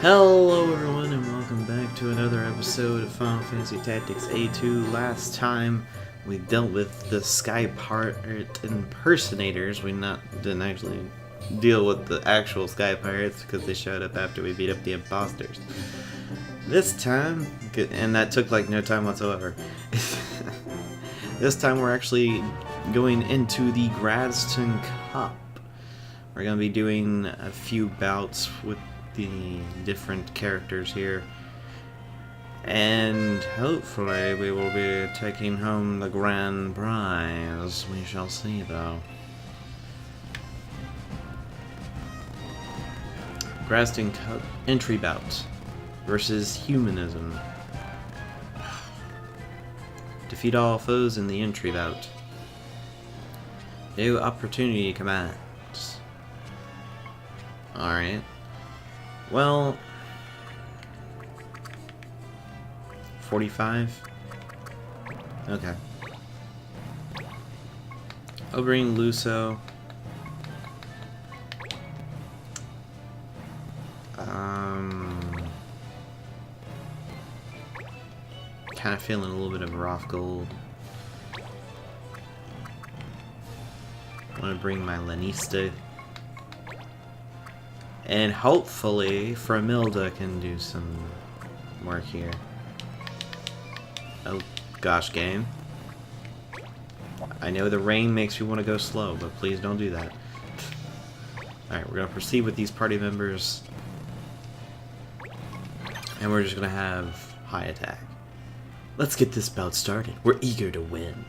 Hello everyone and welcome back to another episode of Final Fantasy Tactics A2. Last time we dealt with the Sky Pirate impersonators. We didn't actually deal with the actual Sky Pirates because they showed up after we beat up the imposters. This time, and that took like no time whatsoever, this time we're actually going into the Grazton Cup. We're going to be doing a few bouts with the different characters here, and hopefully we will be taking home the grand prize. We shall see though. Graston Cup entry bout versus humanism. Defeat all foes in the entry bout. New opportunity commands. Alright. Well, 45? Okay. I'll bring Luso. Kind of feeling a little bit of rough gold. I want to bring my Lanista. And hopefully, Framilda can do some work here. Oh, gosh, game. I know the rain makes you want to go slow, but please don't do that. Alright, we're going to proceed with these party members. And we're just going to have high attack. Let's get this bout started. We're eager to win.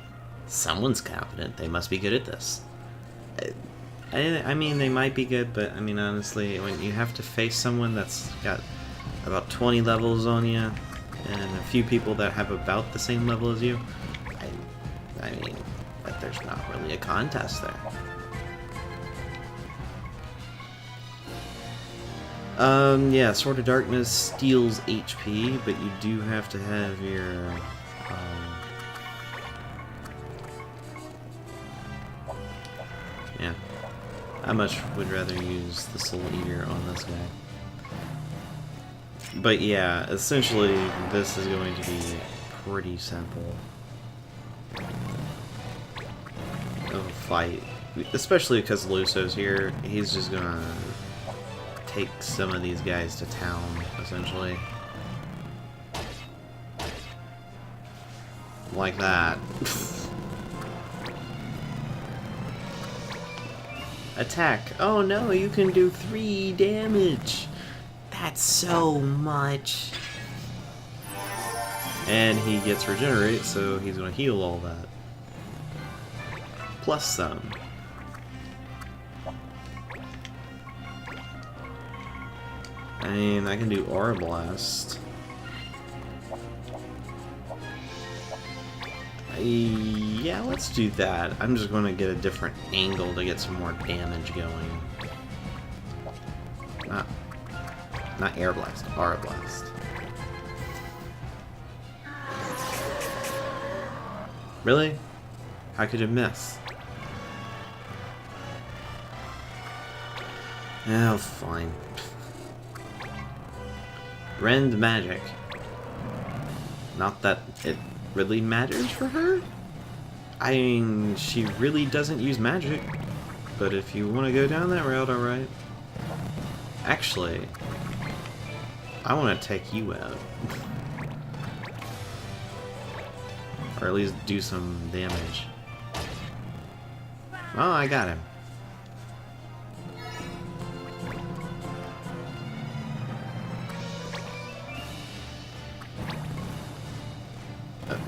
Someone's confident. They must be good at this. I mean, they might be good, but I mean, honestly, when you have to face someone that's got about 20 levels on you, and a few people that have about the same level as you, I mean, that there's not really a contest there. Yeah, Sword of Darkness steals HP, but you do have to have your, yeah. I much would rather use the Soul Eater on this guy. But yeah, essentially this is going to be pretty simple of a fight. Especially because Luso's here, he's just gonna take some of these guys to town, essentially. Like that. Attack. Oh no, you can do 3 damage. That's so much. And he gets regenerate, so he's going to heal all that. Plus some. I mean, I can do Aura Blast. Yeah, let's do that. I'm just going to get a different angle to get some more damage going. Not Air Blast, Aura Blast. Really? How could you miss? Oh, fine. Rend Magic. Not that it really matters for her? I mean, she really doesn't use magic, but if you want to go down that route, alright. Actually, I want to take you out. Or at least do some damage. Oh, I got him. Uh,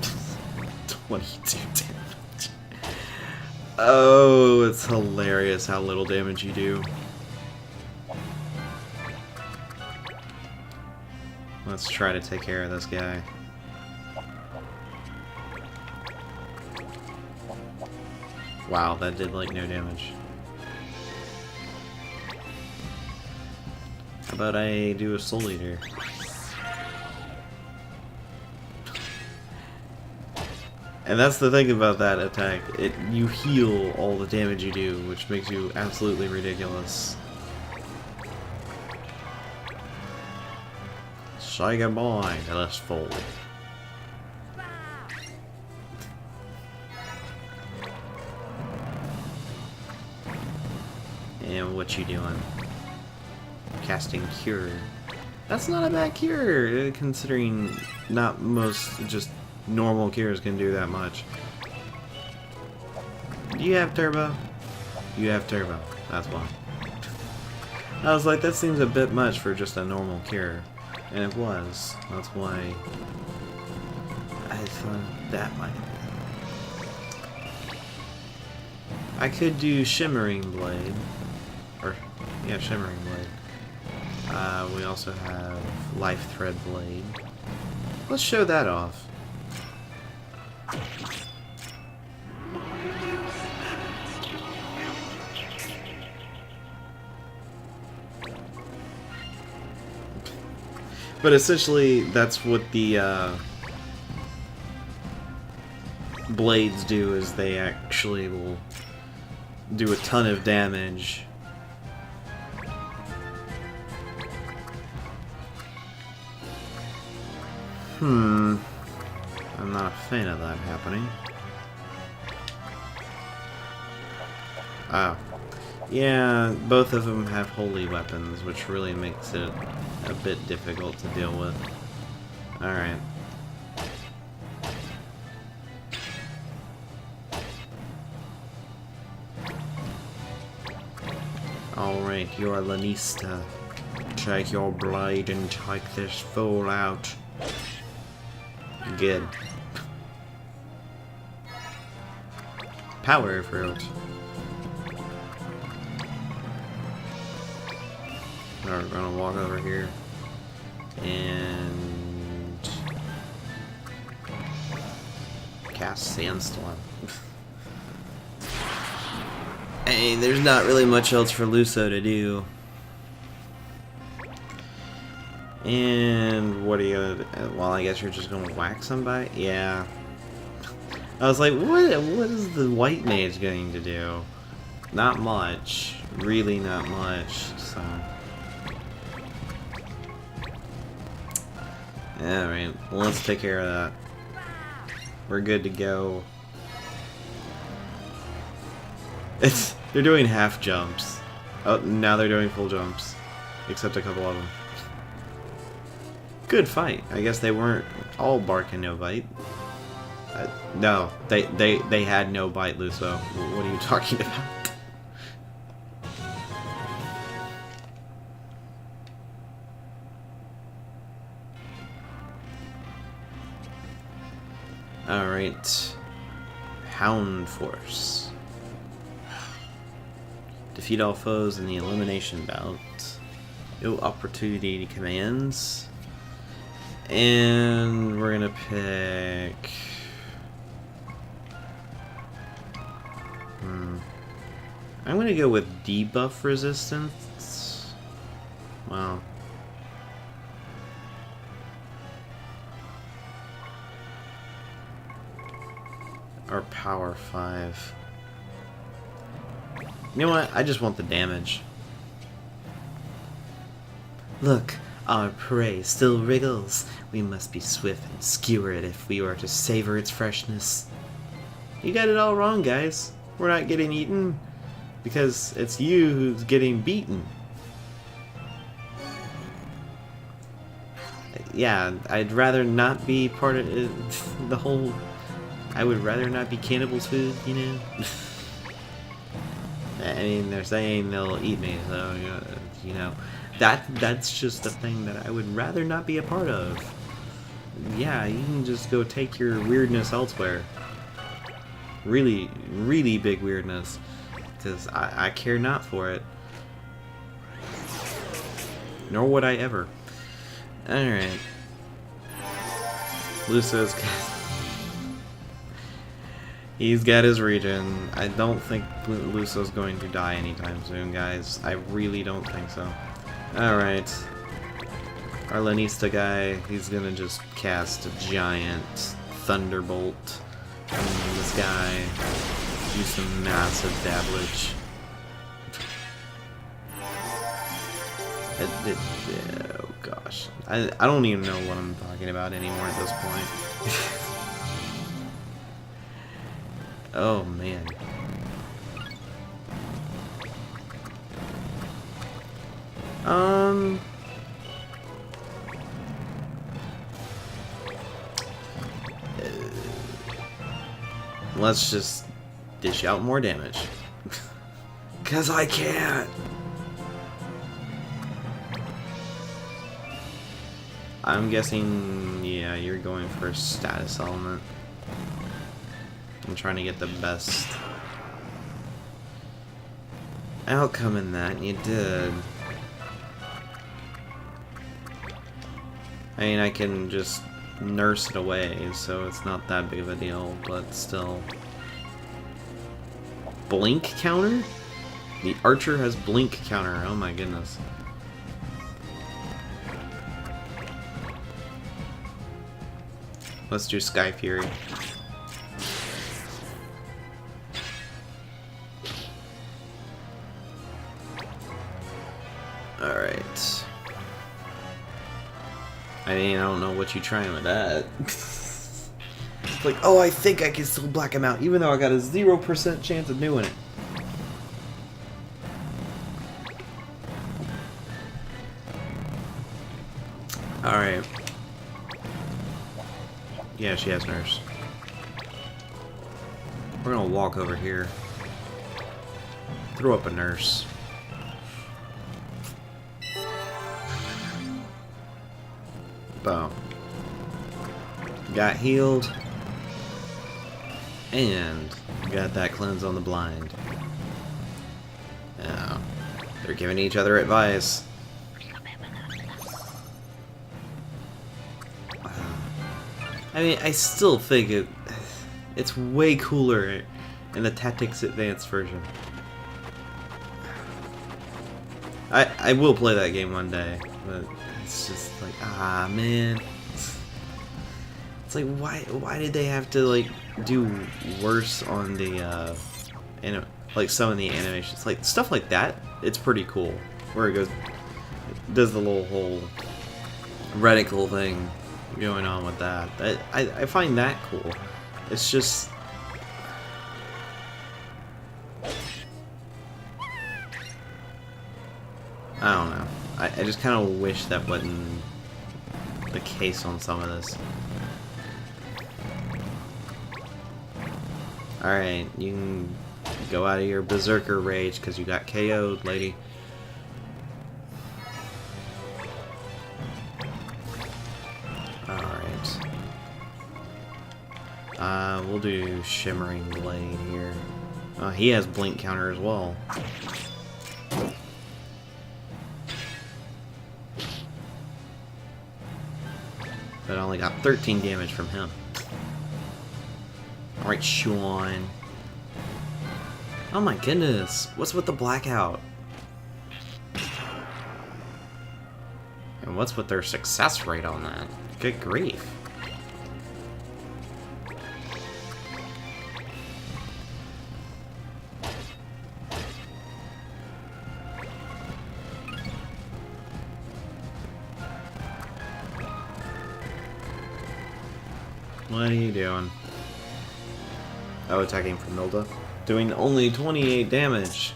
22 damage. Oh, it's hilarious how little damage you do. Let's try to take care of this guy. Wow, that did like no damage. How about I do a Soul Eater? And that's the thing about that attack. You heal all the damage you do, which makes you absolutely ridiculous. say goodbye to this fool. And what you doing? Casting Cure. That's not a bad cure, considering not most just normal cures can do that much. Do you have turbo? You have turbo. That's why. I was like, that seems a bit much for just a normal cure. And it was. That's why I thought that might be. I could do Shimmering Blade. Or, yeah, Shimmering Blade. We also have Life Thread Blade. Let's show that off. But essentially, that's what the blades do, is they actually will do a ton of damage. I'm not a fan of that happening. Oh. Yeah, both of them have holy weapons, which really makes it a bit difficult to deal with. Alright. Alright, you're Lanista. Take your blade and take this fool out. Good. Power fruit. Alright, we're gonna walk over here and cast Sandstorm. Hey, there's not really much else for Luso to do. And what are you gonna do? Well, I guess you're just gonna whack somebody? Yeah. I was like, what is the white mage going to do? Not much. Really not much, so. Alright, well, let's take care of that. We're good to go. They're doing half jumps. Oh, now they're doing full jumps. Except a couple of them. Good fight. I guess they weren't all bark and no bite. No, they had no bite, Luso. What are you talking about? Alright. Hound Force. Defeat all foes in the elimination bout. No opportunity commands. And we're gonna pick... I'm gonna go with debuff resistance. Wow. Or power 5. You know what? I just want the damage. Look, our prey still wriggles. We must be swift and skewer it if we are to savor its freshness. You got it all wrong, guys. We're not getting eaten because it's you who's getting beaten. Yeah, I'd rather not be part of the whole... I would rather not be cannibals' food, you know? I mean, they're saying they'll eat me, so, you know, that's just a thing that I would rather not be a part of. Yeah, you can just go take your weirdness elsewhere. Really, really big weirdness. Because I care not for it. Nor would I ever. Alright. Luso's he's got his regen. I don't think Luso's going to die anytime soon, guys. I really don't think so. Alright. Our Lanista guy, he's gonna just cast a giant thunderbolt on this guy. Do some massive damage. gosh. I don't even know what I'm talking about anymore at this point. Oh, man. Let's just dish out more damage. 'Cause I can't! I'm guessing, yeah, you're going for a status element. I'm trying to get the best outcome in that, and you did. I mean, I can just nurse it away, so it's not that big of a deal, but still. Blink counter? The archer has blink counter, oh my goodness. Let's do Sky Fury. Alright. I mean, I don't know what you're trying with that. It's like, oh, I think I can still black him out, even though I got a 0% chance of doing it. Alright. Yeah, she has nurse. We're gonna walk over here. Throw up a nurse. Boom. Got healed. And got that cleanse on the blind. Now, they're giving each other advice. I mean, I still think it's way cooler in the Tactics Advanced version. I will play that game one day, but it's just like, ah, man. It's like, why did they have to, like, do worse on the, like, some of the animations? Like, stuff like that, it's pretty cool. Where it goes, it does the little whole reticle thing going on with that. I find that cool. It's just... I don't know. I just kind of wish that wasn't the case on some of this. Alright, you can go out of your berserker rage because you got KO'd, lady. Alright. We'll do Shimmering Blade here. He has blink counter as well. But I only got 13 damage from him. Alright, Sean. Oh my goodness. What's with the blackout? And what's with their success rate on that? Good grief. What are you doing? Oh, attacking from Milda. Doing only 28 damage.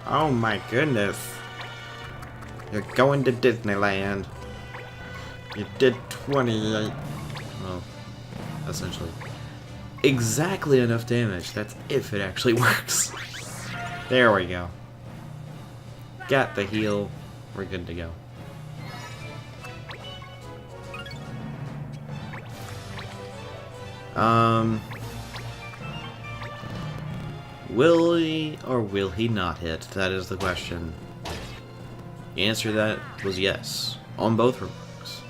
Oh my goodness. You're going to Disneyland. You did 28. Well, essentially. Exactly enough damage. That's if it actually works. There we go. Got the heal. We're good to go. Will he or will he not hit? That is the question. The answer to that was yes, on both remarks.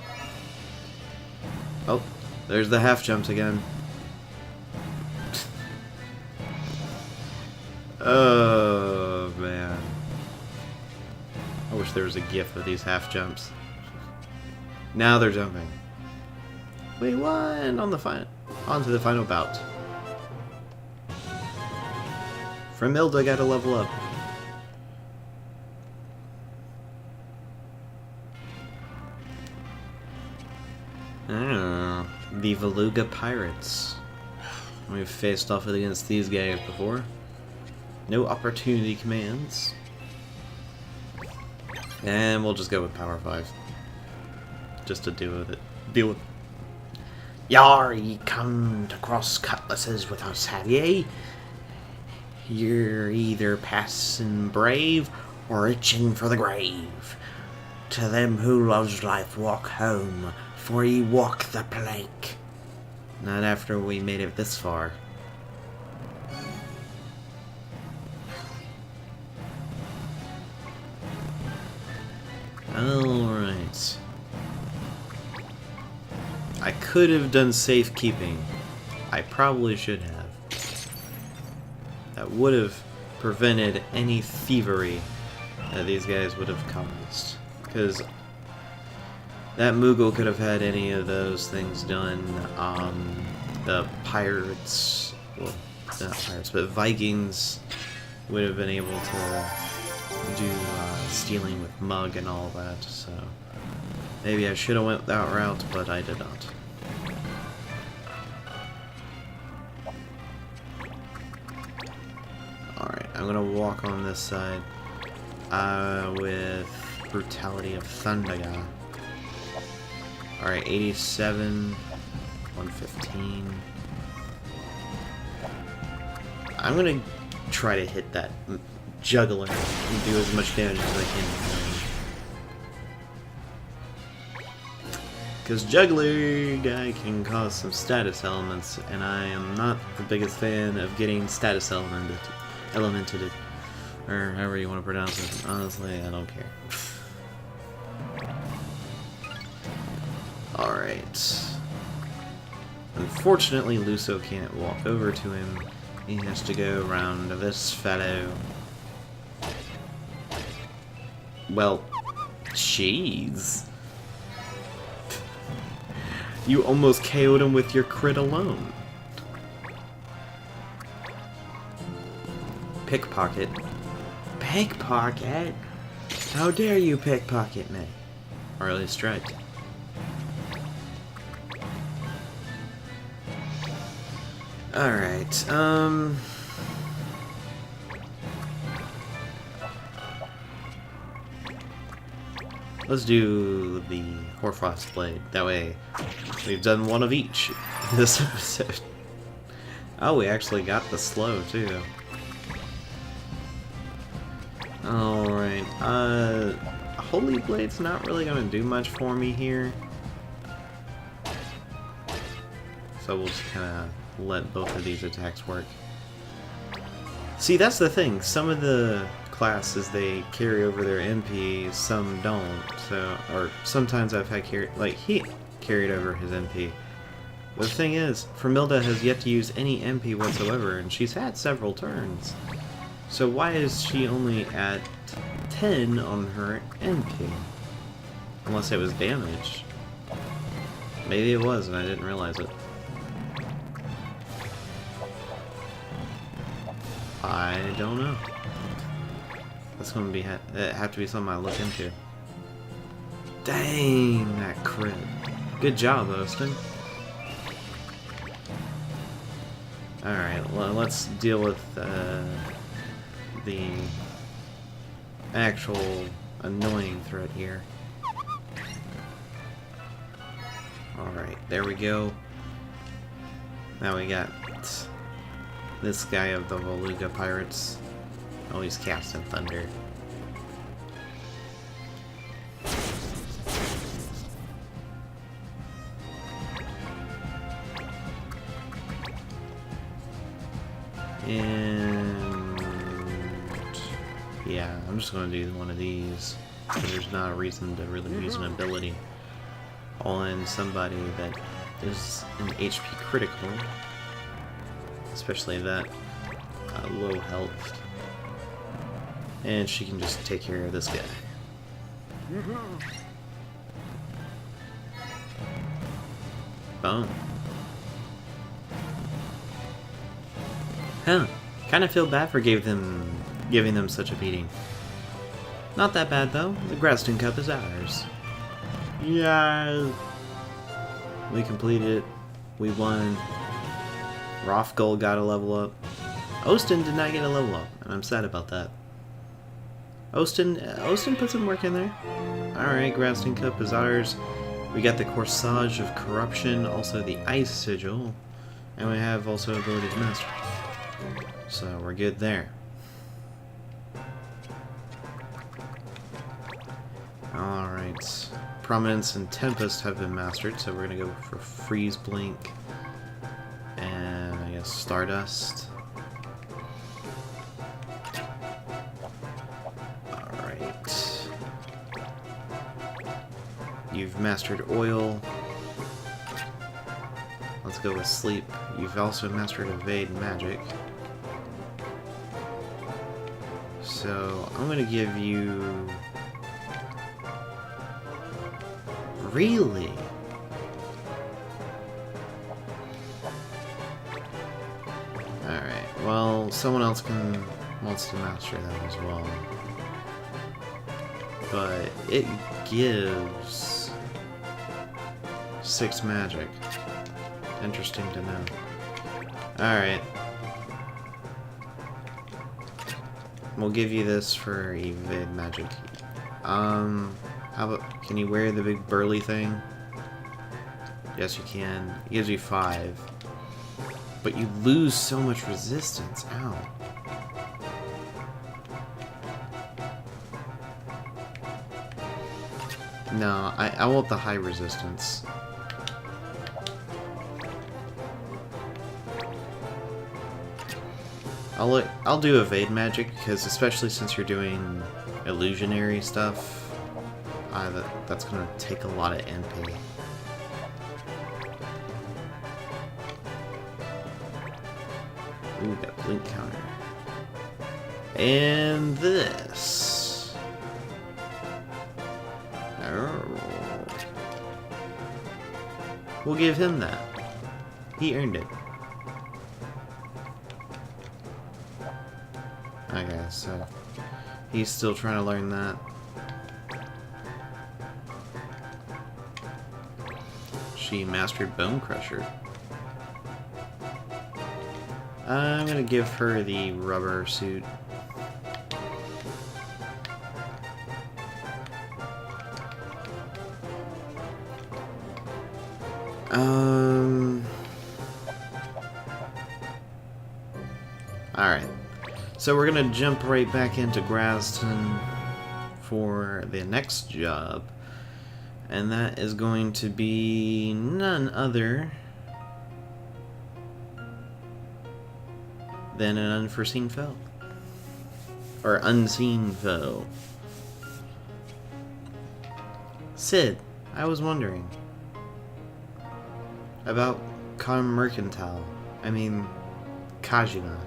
Oh, there's the half jumps again. Oh, man. I wish there was a gif of these half jumps. Now they're jumping. We won on the onto the final bout. Framilda got to level up. Ah, the Beluga Pirates. We've faced off against these guys before. No opportunity commands. And we'll just go with Power 5. Just to deal with it. Yar, ye come to cross cutlasses with us, have ye? You're either passing brave or itching for the grave. To them who loves life, walk home, for ye walk the plank. Not after we made it this far. Alright. I could have done safekeeping. I probably should have. That would have prevented any thievery that these guys would have caused. Because that Moogle could have had any of those things done. The pirates, well, not pirates, but Vikings would have been able to do stealing with Mug and all that, so maybe I should have went that route, but I did not. Alright, I'm gonna walk on this side with Brutality of Thundaga. Alright, 87, 115. I'm gonna try to hit that juggler and do as much damage as I can. Because juggler guy can cause some status elements, and I am not the biggest fan of getting status elemented, or however you want to pronounce it. Honestly, I don't care. Alright. Unfortunately, Luso can't walk over to him. He has to go around this fellow. Well, jeez. You almost KO'd him with your crit alone. Pickpocket. Pickpocket? How dare you pickpocket me? Or at least try to. Alright, let's do the Hoarfrost Blade. That way, we've done one of each this episode. Oh, we actually got the slow, too. Alright, Holy Blade's not really gonna do much for me here. So we'll just kinda let both of these attacks work. See, that's the thing. Some of the classes, they carry over their MP, some don't. So, or sometimes I've had he carried over his MP. But the thing is, Formilda has yet to use any MP whatsoever, and she's had several turns. So why is she only at 10 on her MP? Unless it was damage. Maybe it was, and I didn't realize it. I don't know. That's gonna be have to be something I look into. Dang, that crit! Good job, Austin. All right, well, let's deal with the actual annoying threat here. All right, there we go. Now we got this guy of the Beluga Pirates. Oh, he's casting thunder. And yeah, I'm just gonna do one of these. There's not a reason to really use an ability on somebody that is an HP critical. Especially that low health. And she can just take care of this guy. Boom. Huh. Kinda feel bad for giving them such a beating. Not that bad though. The Graston Cup is ours. Yeah. We completed it. We won. Rothgold got a level up. Ostin did not get a level up, and I'm sad about that. Ostin put some work in there. Alright, Graston Cup is ours. We got the Corsage of Corruption, also the Ice Sigil, and we have also Ability to Master. So we're good there. Alright. Prominence and Tempest have been mastered, so we're gonna go for Freeze Blink and I guess Stardust. Alright. You've mastered Oil. Let's go with Sleep. You've also mastered Evade Magic. So I'm gonna give you... Really? Alright, well, someone else wants to master that as well. But it gives 6 magic. Interesting to know. Alright. We'll give you this for evade magic. How about, can you wear the big burly thing? Yes, you can. It gives you 5. But you lose so much resistance. Ow. No, I want the high resistance. I'll do evade magic because especially since you're doing illusionary stuff, that's gonna take a lot of NP. Ooh, got a blink counter. And this. Oh. We'll give him that. He earned it. Okay, so he's still trying to learn that. She mastered Bone Crusher. I'm gonna give her the rubber suit. Alright. So we're gonna jump right back into Grazton for the next job. And that is going to be none other than an unforeseen foe. Or unseen foe. Sid, I was wondering about Mercantile. I mean, Kajima.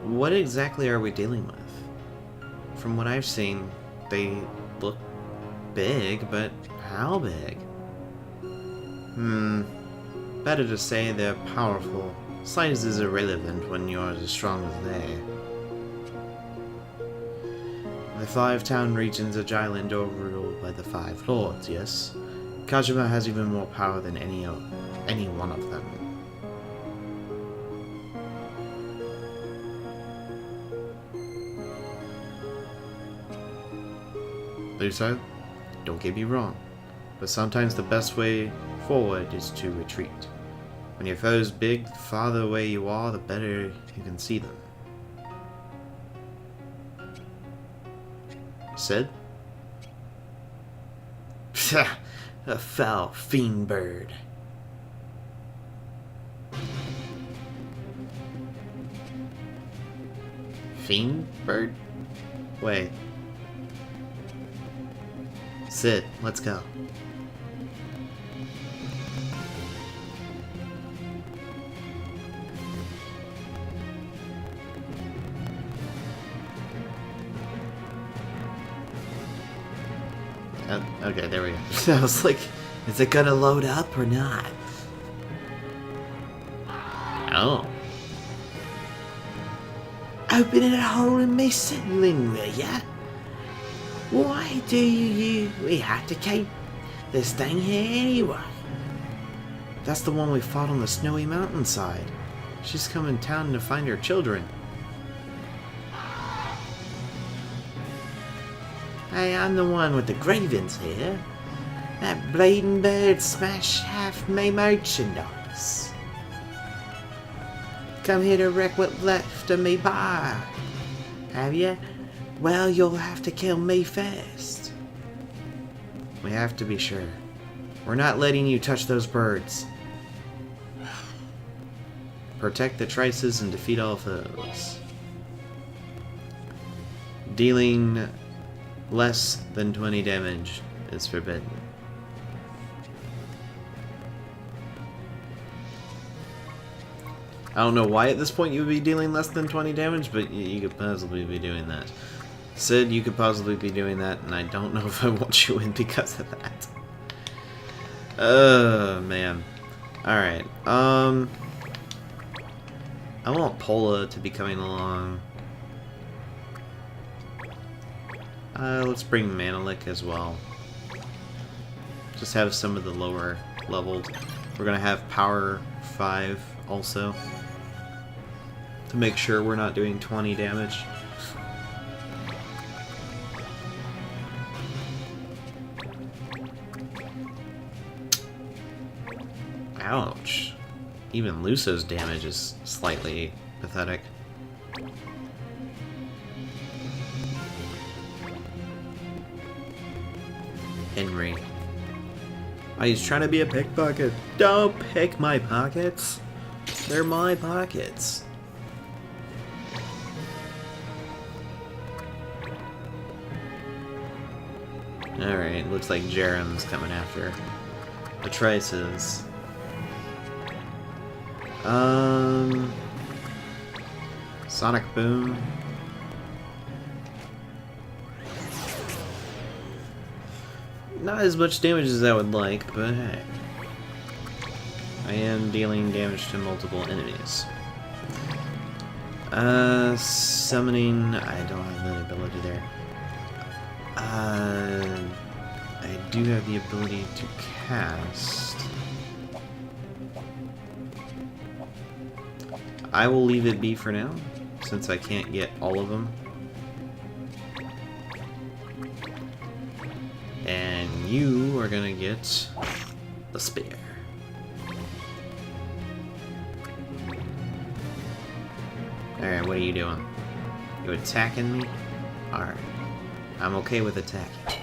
What exactly are we dealing with? From what I've seen, they look big, but how big? Better to say they're powerful. Size is irrelevant when you're as strong as they. The 5 town regions of Island are ruled by the 5 lords, yes? Kajima has even more power than any one of them. Luso, don't get me wrong, but sometimes the best way forward is to retreat. When your foe's big, the farther away you are, the better you can see them. Sid? A foul fiend bird. Fiend bird? Wait. Sid, let's go. Okay, there we go. I was like, is it gonna load up or not? Oh. Opening a hole in me ceiling, will ya? Why do we have to keep this thing here anyway? That's the one we fought on the snowy mountainside. She's come in town to find her children. Hey, I'm the one with the grievance here. That bleeding bird smashed half my merchandise. Come here to wreck what left of me bar. Have you? Well, you'll have to kill me first. We have to be sure. We're not letting you touch those birds. Protect the trices and defeat all foes. Dealing less than 20 damage is forbidden. I don't know why at this point you would be dealing less than 20 damage, but you could possibly be doing that. Sid, you could possibly be doing that, and I don't know if I want you in because of that. Oh, man. Alright, I want Pola to be coming along. Let's bring Manelik as well. Just have some of the lower leveled. We're gonna have Power 5 also, to make sure we're not doing 20 damage. Ouch. Even Luso's damage is slightly pathetic. Henry. Oh, he's trying to be a pickpocket. Don't pick my pockets. They're my pockets. Alright, looks like Jerem's coming after the Trices. Sonic Boom. Not as much damage as I would like, but hey. I am dealing damage to multiple enemies. Summoning, I don't have the ability there. I do have the ability to cast. I will leave it be for now, since I can't get all of them. And you are gonna get the spear. Alright, what are you doing? You attacking me? Alright. I'm okay with attacking.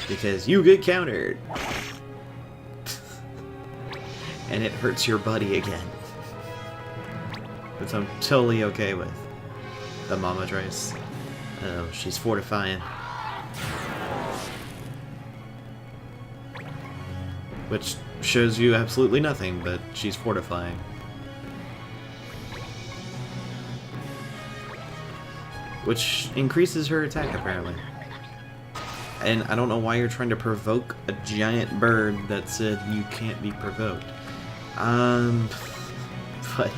Because you get countered! And it hurts your buddy again. Which I'm totally okay with. The Momma Trace. Oh, she's fortifying. Which shows you absolutely nothing, but she's fortifying. Which increases her attack, apparently. And I don't know why you're trying to provoke a giant bird that said you can't be provoked. But...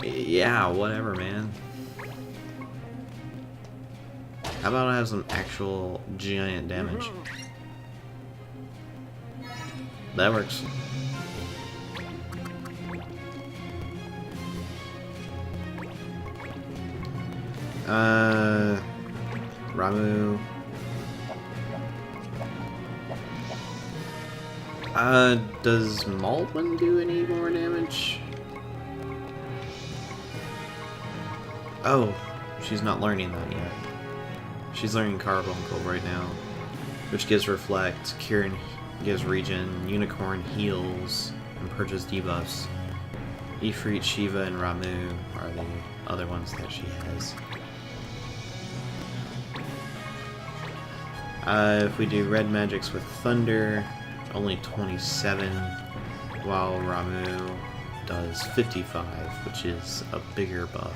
yeah, whatever, man. How about I have some actual giant damage? That works. Ramu. Does Maltman do any more damage? Oh, she's not learning that yet. She's learning Carbuncle right now, which gives Reflect, Kieran gives Regen, Unicorn heals, and purges debuffs. Ifrit, Shiva, and Ramu are the other ones that she has. If we do red magics with Thunder, only 27, while Ramu does 55, which is a bigger buff.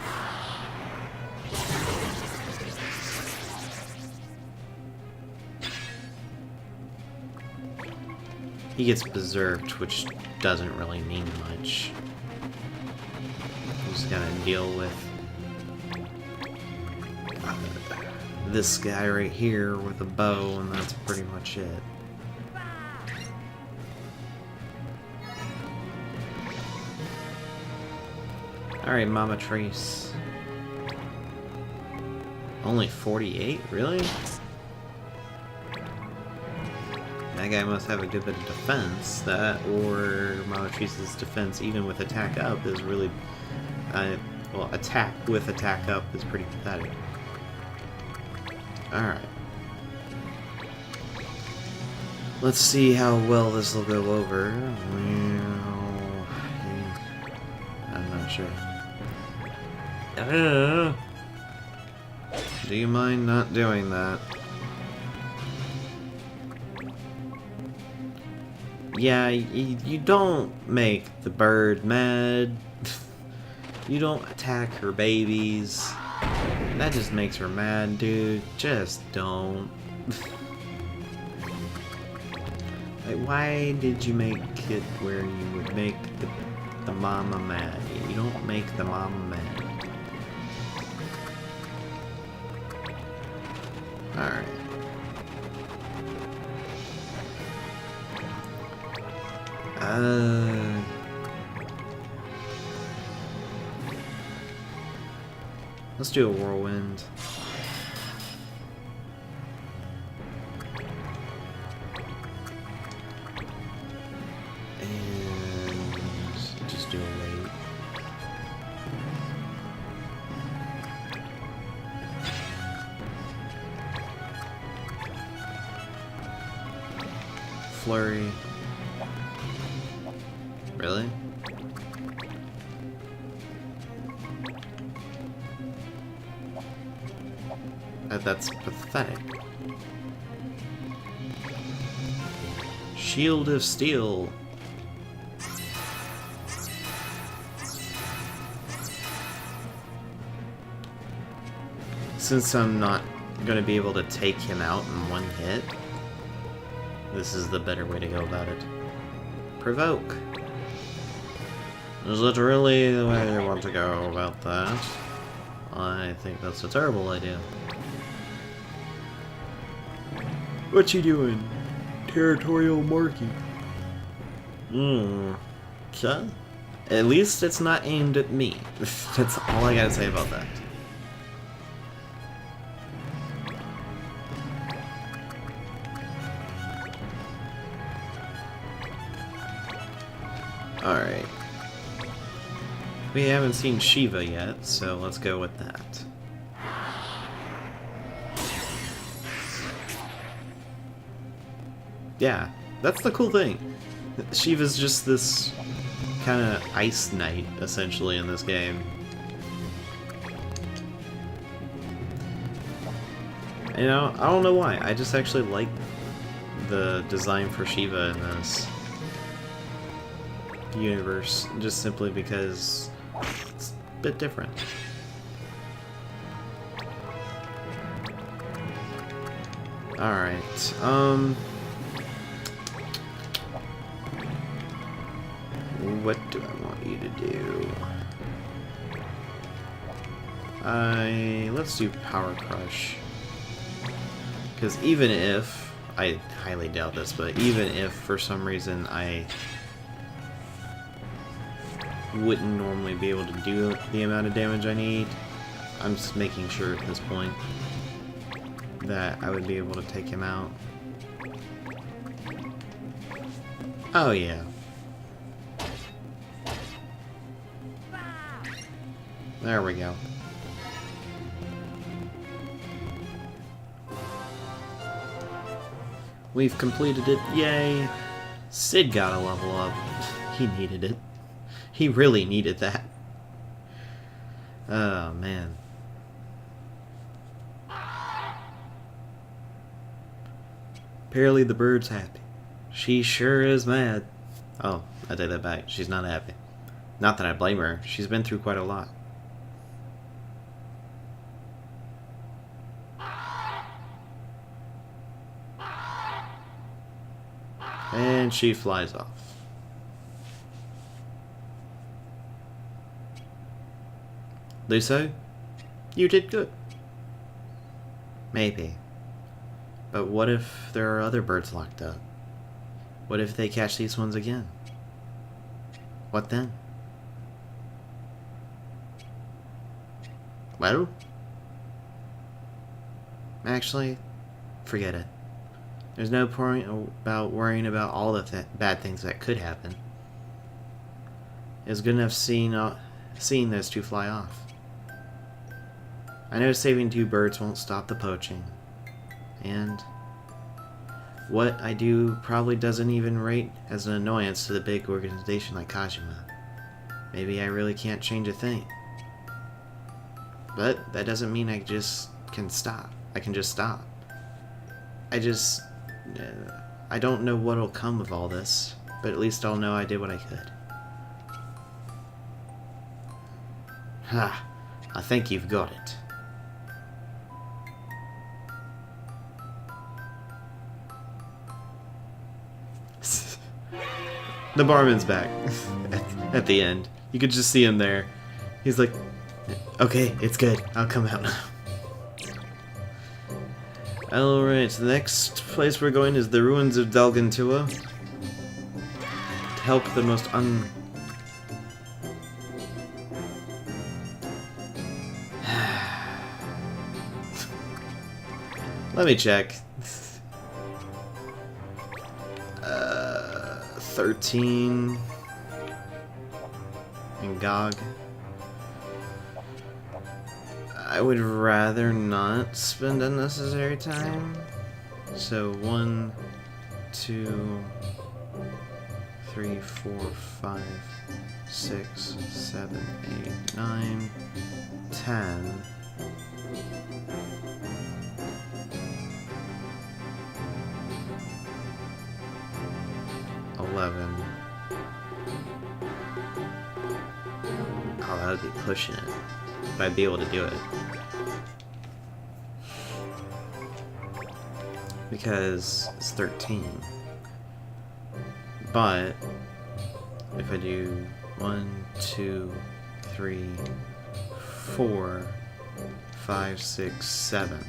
He gets berserked, which doesn't really mean much. He's gonna deal with this guy right here with a bow, and that's pretty much it. Alright, Mama Trace. Only 48? Really? That guy must have a good bit of defense. That, or Mama Trace's defense, even with attack up, is really... well, attack with attack up is pretty pathetic. Alright. Let's see how well this will go over. Well, I'm not sure. Do you mind not doing that? Yeah, you don't make the bird mad. You don't attack her babies. That just makes her mad, dude. Just don't. Like, why did you make it where you would make the mama mad? You don't make the mama mad. Alright. Let's do a whirlwind. And just do a wait. Flurry. Really? That's pathetic. Shield of Steel. Since I'm not going to be able to take him out in one hit, this is the better way to go about it. Provoke. Is it really the way you want to go about that? I think that's a terrible idea. What you doing? Territorial marking. Okay. At least it's not aimed at me. That's all I gotta say about that. Alright. We haven't seen Shiva yet, so let's go with that. Yeah, that's the cool thing. Shiva's just this kind of ice knight, essentially, in this game. You know, I don't know why. I just actually like the design for Shiva in this universe, just simply because it's a bit different. Alright, what do I want you to do? Let's do Power Crush. Because even if, I highly doubt this, but even if for some reason I wouldn't normally be able to do the amount of damage I need, I'm just making sure at this point that I would be able to take him out. Oh yeah. There we go. We've completed it, yay! Sid got a level up. He needed it. He really needed that. Oh, man. Apparently the bird's happy. She sure is mad. Oh, I take that back. She's not happy. Not that I blame her. She's been through quite a lot. And she flies off. Luso, you did good. Maybe. But what if there are other birds locked up? What if they catch these ones again? What then? Well, actually, forget it. There's no point about worrying about all the bad things that could happen. It's good enough seeing those two fly off. I know saving 2 birds won't stop the poaching. And what I do probably doesn't even rate as an annoyance to the big organization like Kajima. Maybe I really can't change a thing. But that doesn't mean I just can stop. I can just stop. I don't know what'll come of all this, but at least I'll know I did what I could. Ha! I think you've got it. The barman's back at the end. You could just see him there. He's like, okay, it's good. I'll come out now. Alright, so the next place we're going is the ruins of Dalgantua. To help the most Let me check. 13 and Gog. I would rather not spend unnecessary time. So 1, 2, 3, 4, 5, 6, 7, 8, 9, 10. 11. Oh, that would be pushing it. But I'd be able to do it. Because it's 13. But if I do 1, 2, 3, 4, 5, 6, 7,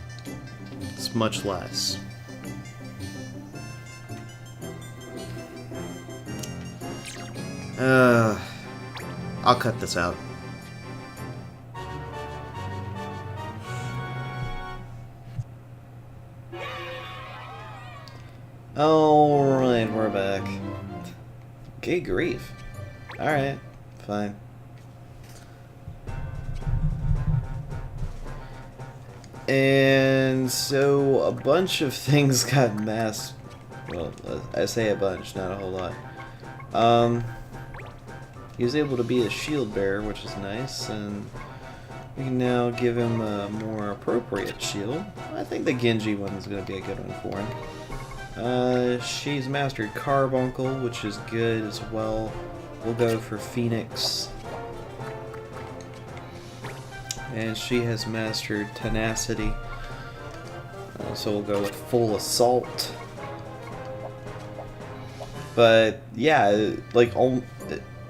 it's much less. I'll cut this out. Alright, we're back. Good grief. Alright, fine. And so a bunch of things got masked. Well, I say a bunch, not a whole lot. He was able to be a shield bearer, which is nice, and we can now give him a more appropriate shield. I think the Genji one is going to be a good one for him. She's mastered Carbuncle, which is good as well. We'll go for Phoenix. And she has mastered Tenacity. So we'll go with Full Assault. But yeah, like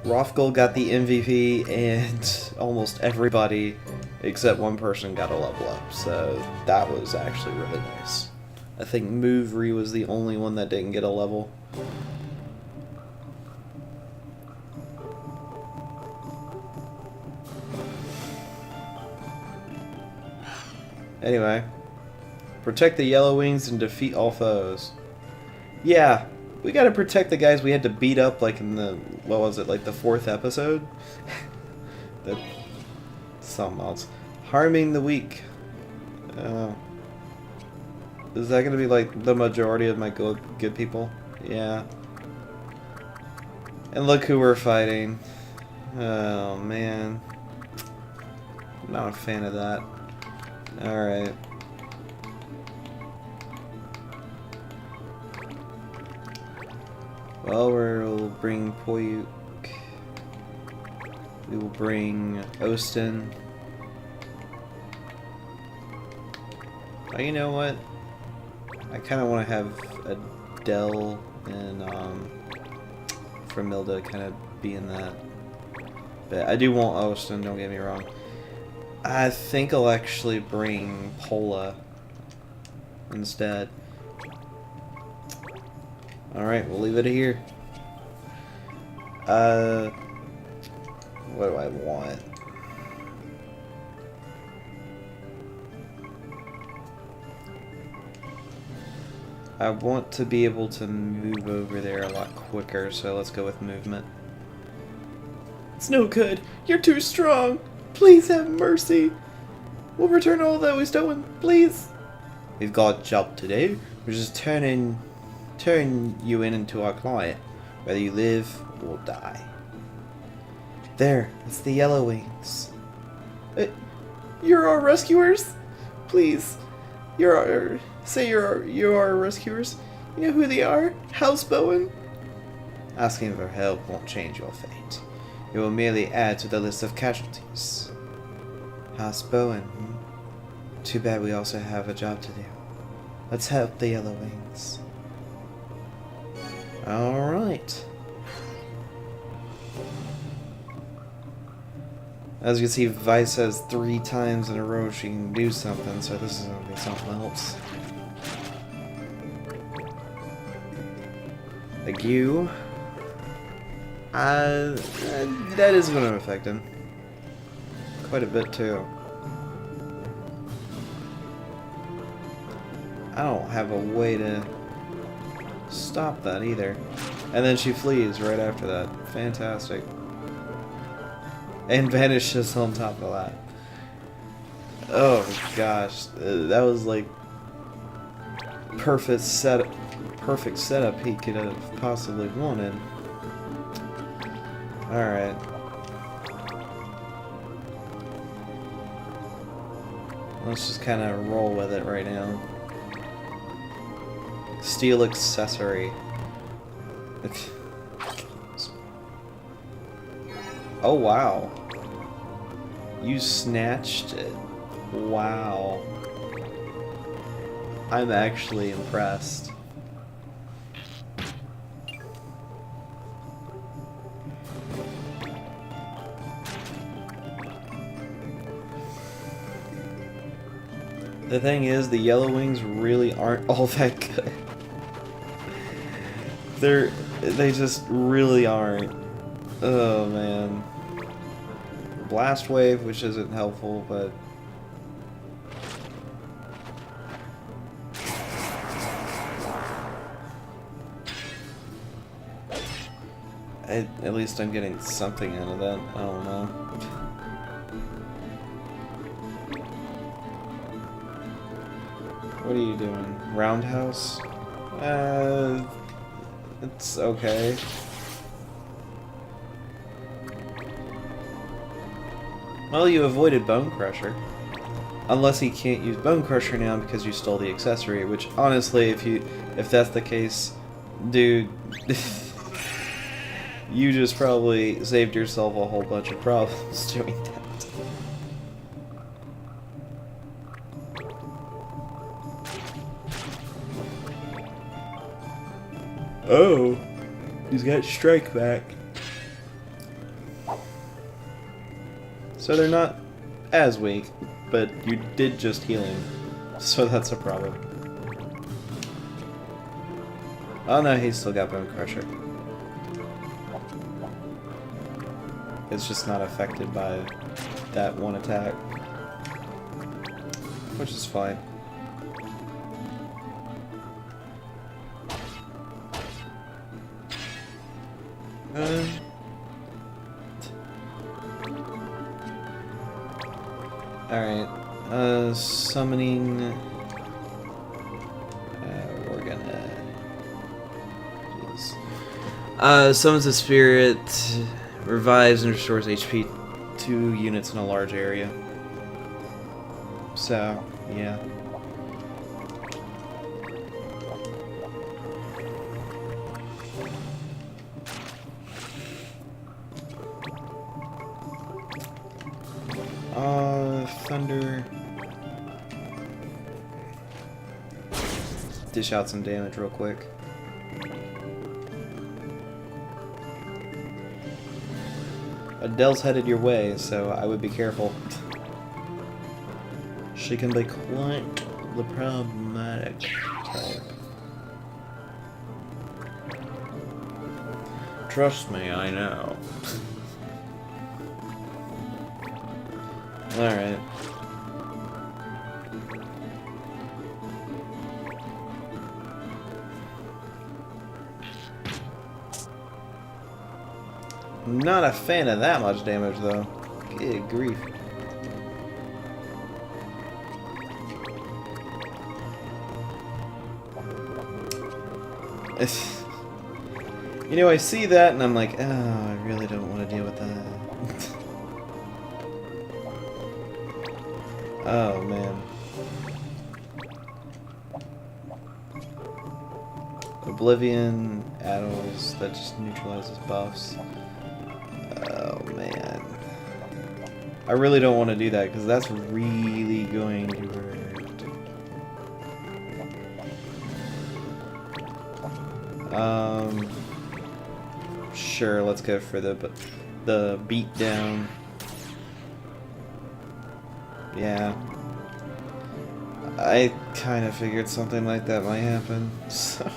Rothgold got the MVP, and almost everybody except one person got a level up. So that was actually really nice. I think Movery was the only one that didn't get a level. Anyway, protect the Yellow Wings and defeat all foes. Yeah, we gotta protect the guys we had to beat up, like in the, what was it, like the 4th episode? That's something else. Harming the weak. Is that gonna be like the majority of my good people? Yeah. And look who we're fighting. Oh man. I'm not a fan of that. Alright. Well, we'll bring Poyuk. We will bring Ostin. Oh, you know what? I kind of want to have Adele and Framilda kind of be in that. But I do want Ostin, don't get me wrong. I think I'll actually bring Pola instead. Alright, we'll leave it here. What do I want? I want to be able to move over there a lot quicker, so let's go with movement. It's no good. You're too strong. Please have mercy. We'll return all that we've stolen, please. We've got a job to do, which is turn you into our client, whether you live or die. There, it's the Yellow Wings. You're our rescuers? Please, you're our rescuers. You know who they are? House Bowen? Asking for help won't change your fate. It will merely add to the list of casualties. House Bowen. Too bad we also have a job to do. Let's help the Yellow Wings. Alright. As you can see, Vice says 3 times in a row she can do something, so this is going to be something else. Like you. That is going to affect him. Quite a bit, too. I don't have a way to stop that either. And then she flees right after that. Fantastic. And vanishes on top of that. Oh gosh, that was like perfect setup he could have possibly wanted. Alright. Let's just kind of roll with it right now. Steel accessory. Oh wow. You snatched it. Wow. I'm actually impressed. The thing is, the Yellow Wings really aren't all that good. They just really aren't. Oh man. Blast Wave, which isn't helpful, but at least I'm getting something out of that. I don't know. What are you doing? Roundhouse? It's okay. Well, you avoided Bone Crusher. Unless he can't use Bone Crusher now because you stole the accessory, which honestly, if that's the case, dude, you just probably saved yourself a whole bunch of problems doing that. Oh, he's got Strike back. So they're not as weak, but you did just heal him, so that's a problem. Oh no, he's still got Bone Crusher. It's just not affected by that one attack, which is fine. Alright, summoning, we're gonna, summons a spirit, revives and restores HP 2 units in a large area. So, yeah. Thunder. Dish out some damage real quick. Adele's headed your way, so I would be careful. She can be quite the problematic type. Trust me, I know. Alright. Not a fan of that much damage, though. Good grief. You know, I see that and I'm like, oh, I really don't want to deal with that. Oh, man. Oblivion, Addles, that just neutralizes buffs. Oh, man. I really don't want to do that because that's really going to hurt. Sure, let's go for the beat down. Yeah. I kind of figured something like that might happen, so...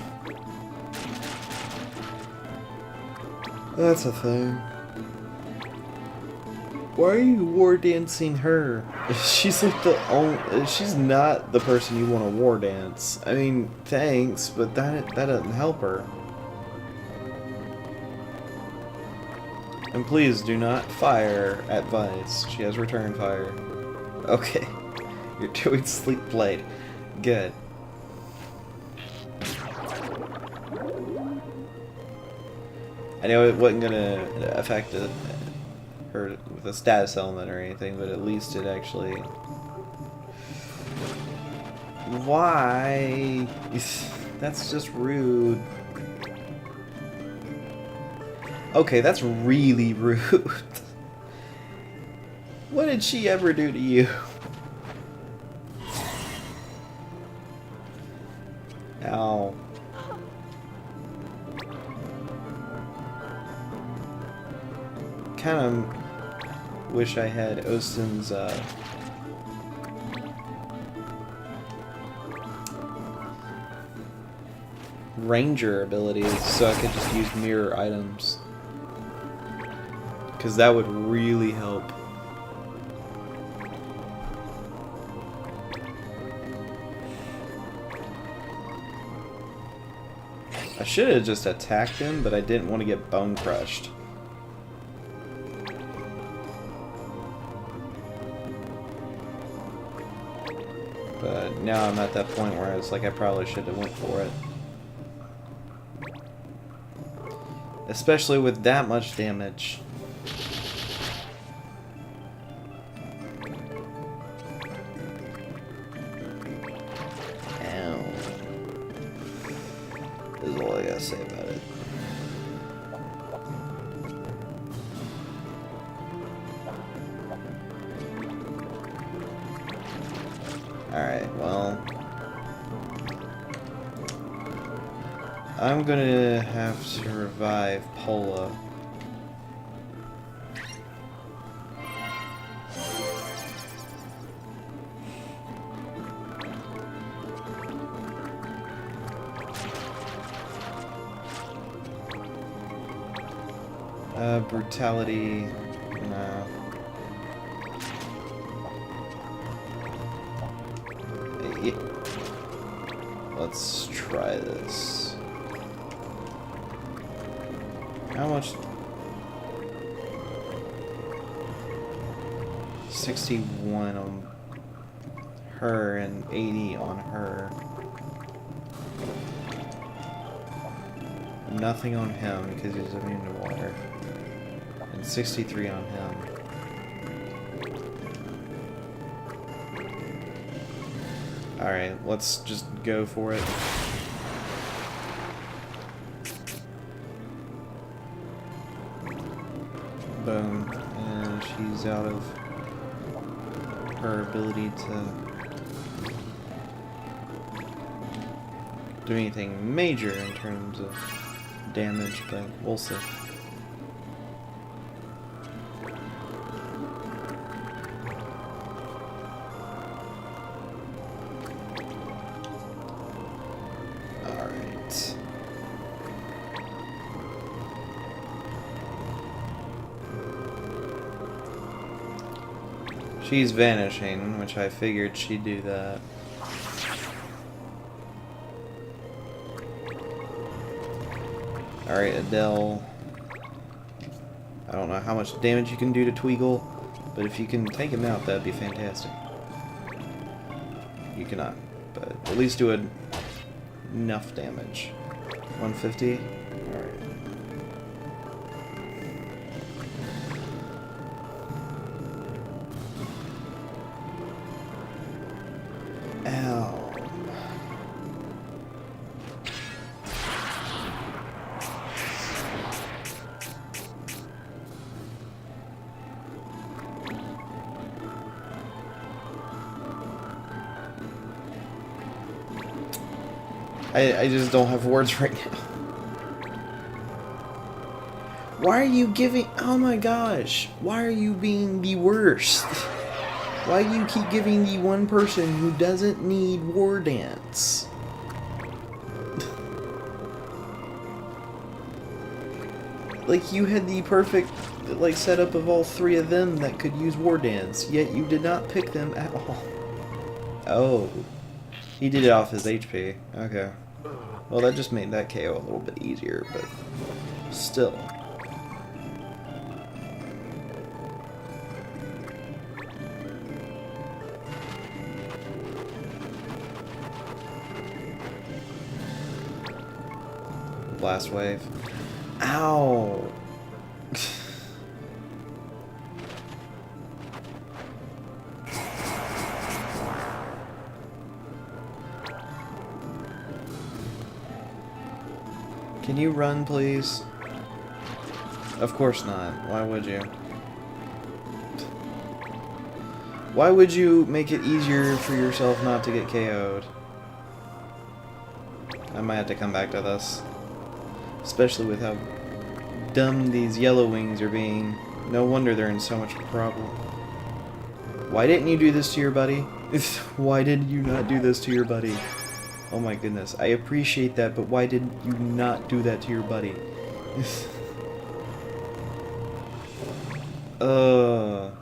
That's a thing. Why are you war dancing her? She's like the only... She's not the person you want to war dance. I mean, thanks, but that doesn't help her. And please do not fire at Vice. She has return fire. Okay. You're doing Sleep Blade. Good. I know it wasn't gonna affect her with a status element or anything, but at least it actually... Why? That's just rude. Okay, that's really rude. What did she ever do to you? Ow. Kind of wish I had Ostin's Ranger abilities so I could just use mirror items. Because that would really help. I should have just attacked him, but I didn't want to get bone crushed. But now I'm at that point where it's like I probably should have went for it. Especially with that much damage. Ow. This is all I gotta say about it. Alright, well... I'm gonna have to revive Pola. Brutality... no. Let's try this. How much? 61 on her and 80 on her. Nothing on him because he's immune to water. And 63 on him. Alright, let's just go for it. Boom. And she's out of her ability to do anything major in terms of damage, but we'll see. Alright. She's vanishing, which I figured she'd do that. Alright, Adele. I don't know how much damage you can do to Tweagle, but if you can take him out, that'd be fantastic. You cannot, but at least do enough damage. 150? Alright. Ow. I just don't have words right now. Why are you giving... Oh my gosh. Why are you being the worst? Why do you keep giving the one person who doesn't need War Dance? Like, you had the perfect, like, setup of all three of them that could use War Dance, yet you did not pick them at all. Oh. He did it off his HP. Okay. Well, that just made that KO a little bit easier, but still. Blast wave. Ow! Can you run, please? Of course not. Why would you? Why would you make it easier for yourself not to get KO'd? I might have to come back to this. Especially with how dumb these yellow wings are being. No wonder they're in so much trouble. Why didn't you do this to your buddy? Why did you not do this to your buddy? Oh my goodness. I appreciate that, but why did you not do that to your buddy? Oh.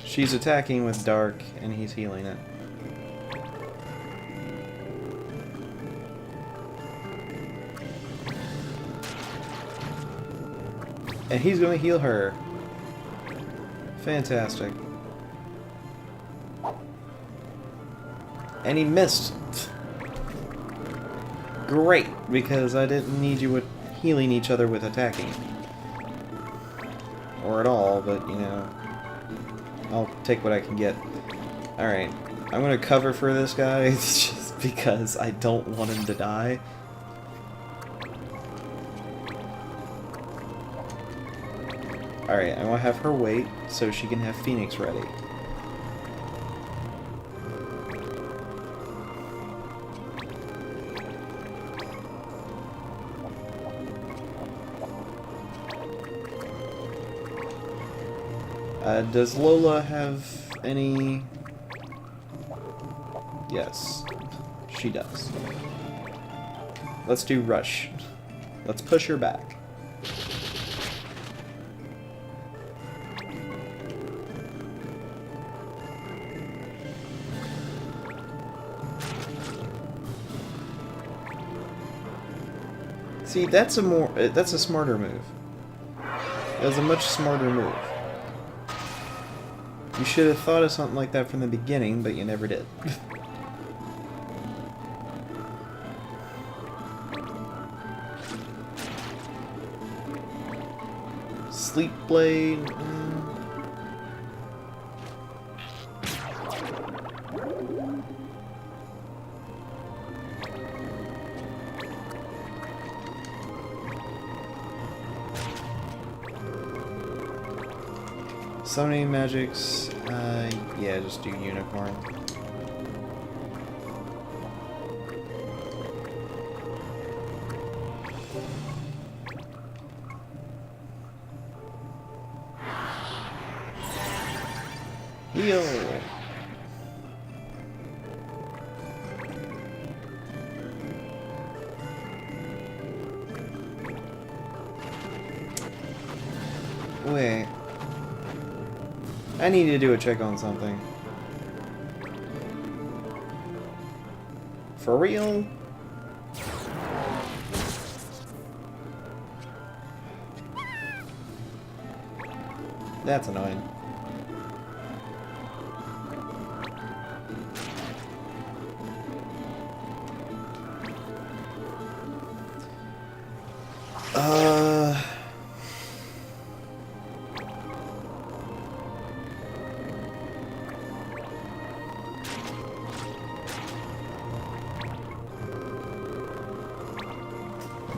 She's attacking with dark, and he's healing it. And he's going to heal her. Fantastic. And he missed. Great, because I didn't need you with healing each other with attacking. Or at all, but, you know, I'll take what I can get. Alright, I'm gonna cover for this guy just because I don't want him to die. Alright, I want to have her wait so she can have Phoenix ready. Does Lola have any... Yes, she does. Let's do Rush. Let's push her back. See, that's a smarter move. That's a much smarter move. You should have thought of something like that from the beginning, but you never did. Sleep Blade. Summoning magics, yeah, just do Unicorn. Heal! Wait. I need to do a check on something. For real? That's annoying.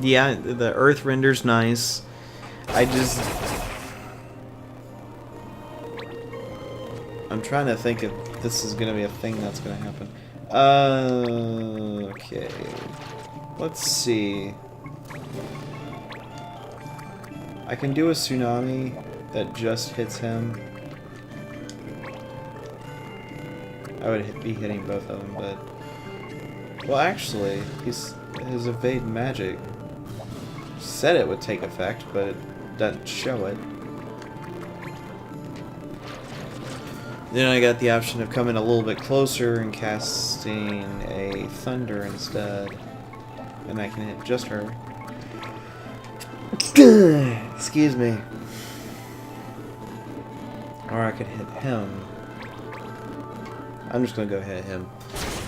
Yeah, the earth render's nice. I'm trying to think if this is gonna be a thing that's gonna happen. Okay. Let's see. I can do a tsunami that just hits him. I would be hitting both of them, but... Well, actually, his evade magic said it would take effect, but it doesn't show it. Then I got the option of coming a little bit closer and casting a thunder instead. And I can hit just her. Excuse me. Or I could hit him. I'm just gonna go hit him.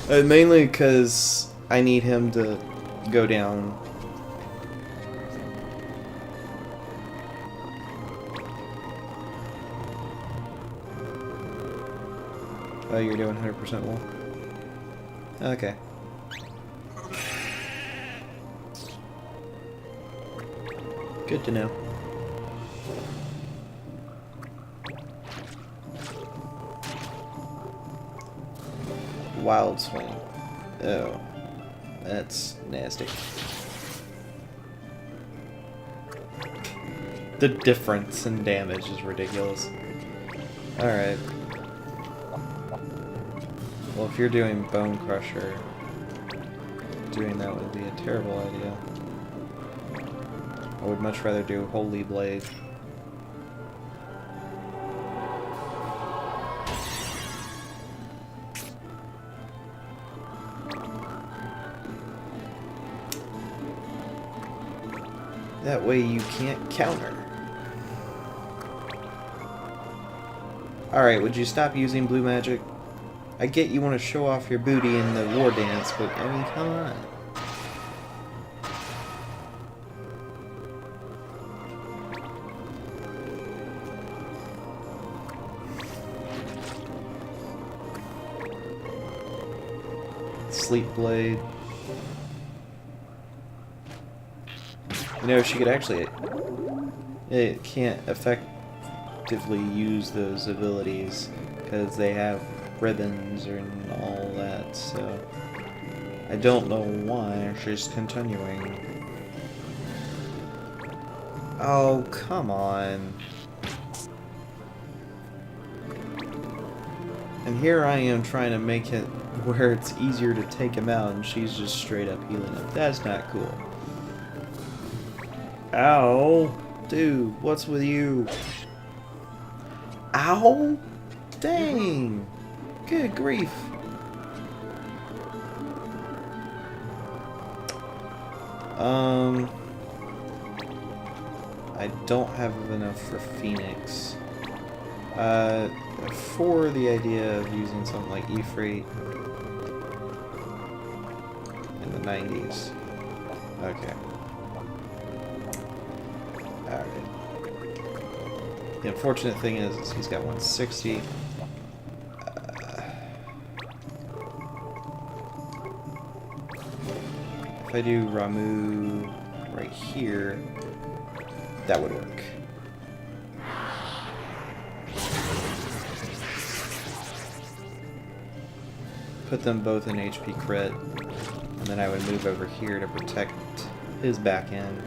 Mainly because I need him to go down. Oh, you're doing 100% wool? Okay. Good to know. Wild swing. Oh. That's nasty. The difference in damage is ridiculous. Alright. Well, if you're doing Bone Crusher, doing that would be a terrible idea. I would much rather do Holy Blade. That way you can't counter. Alright, would you stop using blue magic? I get you want to show off your booty in the war dance, but I mean, come on. Sleep Blade. You know, she could actually... It can't effectively use those abilities because they have ribbons and all that, so... I don't know why she's continuing. Oh, come on. And here I am trying to make it where it's easier to take him out, and she's just straight up healing him. That's not cool. Ow! Dude, what's with you? Ow! Dang! Good grief. I don't have enough for Phoenix. For the idea of using something like Ifrit in the 90s. Okay. Alright. The unfortunate thing is he's got 160. If I do Ramu right here, that would work. Put them both in HP crit, and then I would move over here to protect his back end.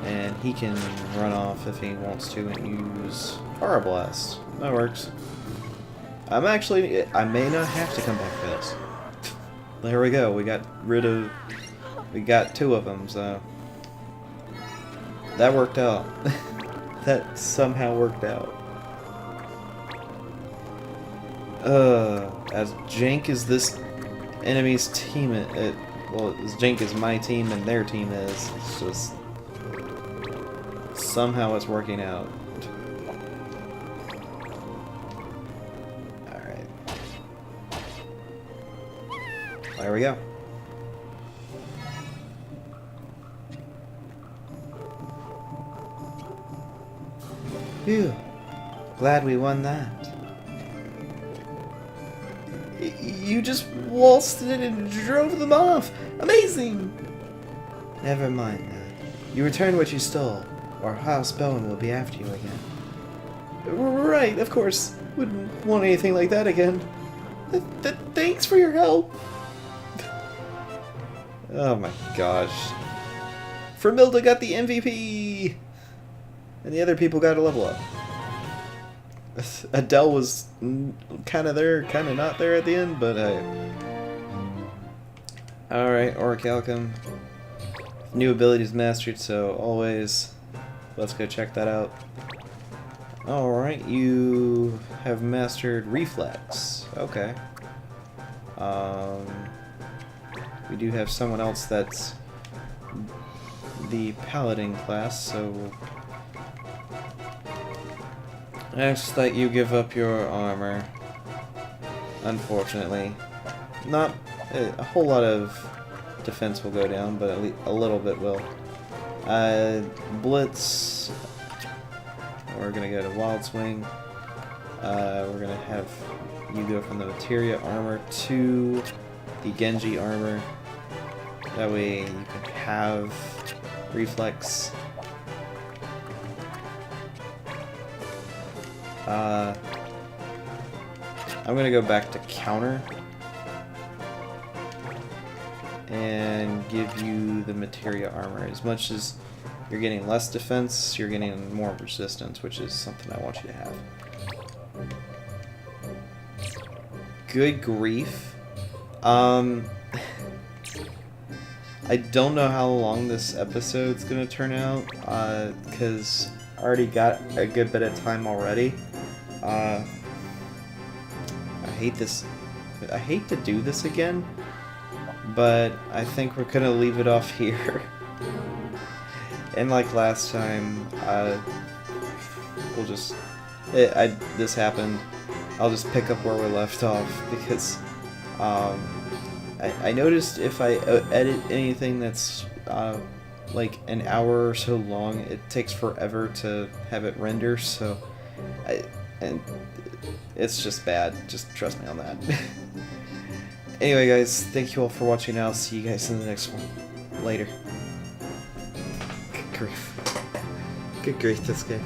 And he can run off if he wants to and use Aura Blast. That works. I may not have to come back for this. There we go, we got two of them, so that worked out. That somehow worked out. As jank as this enemy's team, well, as jank as my team and their team is, it's just somehow it's working out. Alright. There we go. Phew. Glad we won that. You just waltzed in and drove them off! Amazing! Never mind that. You return what you stole, or House Bowen will be after you again. Right, of course. Wouldn't want anything like that again. Thanks for your help! Oh my gosh. Fermilda got the MVP! And the other people got a level up. Adele was kind of there, kind of not there at the end, but alright, Orichalcum. New abilities mastered, so always let's go check that out. Alright, you have mastered Reflex. Okay. We do have someone else that's the Paladin class, so ask that you give up your armor. Unfortunately. Not a whole lot of defense will go down, but at least a little bit will. Blitz. We're gonna go to Wild Swing. We're gonna have you go from the Materia armor to the Genji armor. That way you can have Reflex. I'm gonna go back to counter and give you the Materia armor. As much as you're getting less defense, you're getting more resistance, which is something I want you to have. Good grief. I don't know how long this episode's gonna turn out, because I already got a good bit of time already. I hate this. I hate to do this again, but I think we're gonna leave it off here. And like last time, we'll just. This happened. I'll just pick up where we left off because I noticed if I edit anything that's like an hour or so long, it takes forever to have it render. So, and it's just bad. Just trust me on that. Anyway, guys, thank you all for watching. I'll see you guys in the next one. Later. Good grief. Good grief, this game.